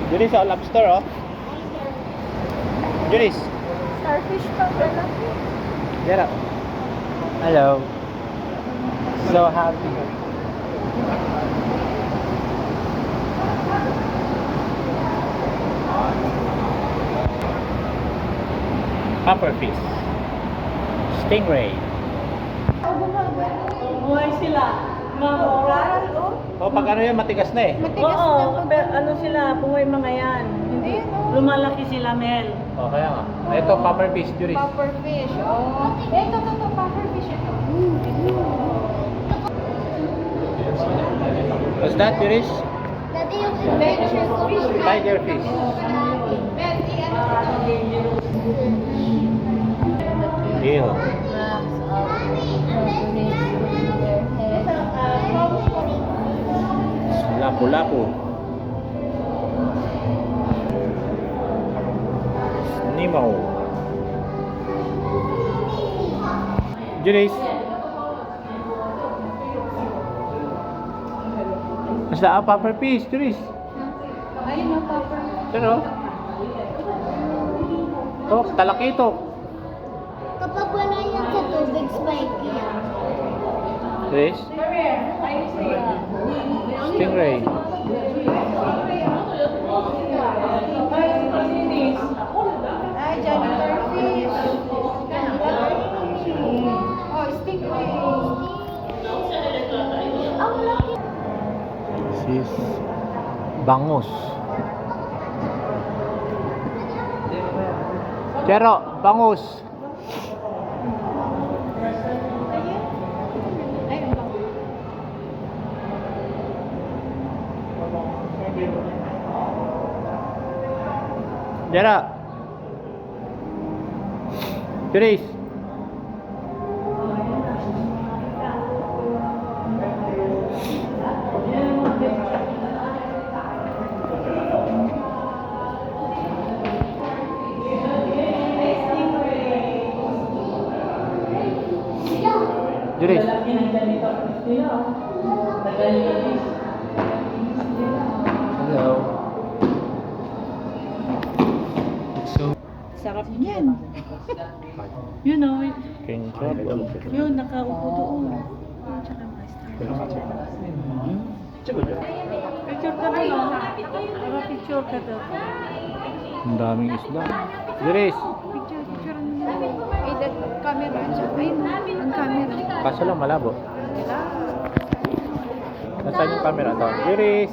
Juris, oh, lobster, oh. Juris. Starfish pa pala. Get up. Hello. So happy. Pufferfish. Stingray. Buhay sila. Mamoral. Oh, pag ano yan, matigas na eh. Matigas Oo, na. pero ano sila, buhay mga yan. Hindi, Ayun, oh. lumalaki sila, Mel. Oh, kaya nga. Ito, pufferfish, Juris. Pufferfish. Oh. Ito, pufferfish ito. What's that, Juris? Dati yung adventure fish. Tiger fish. Melty, ano ito? Ew. Lapu-lapu. Nemo. Juris. Basta ang pufferfish, Juris. Ayun ang pufferfish. Pero, oh, talakito. Kapag wala yan sa tubig, spiky yan. Juris. Stingray. Ay, janitor fish. Oh, stingray. Ang laki. This is bangus. Pero, bangus. Ay, ang laki. Jera. Juris. Juris. Lalaki ng ganito. Sila, tagal nila. Hello. It's so Sarap niyan. You know, King Trouble. yun, nakaupo doon. Tsaka picture ka doon, oh. Para picture ka doon. Ang daming isda. Juris. Picture mo. Ay, that camera. Ayun, ang camera. Kaso lang malabo. Nasaan yung camera to? Juris.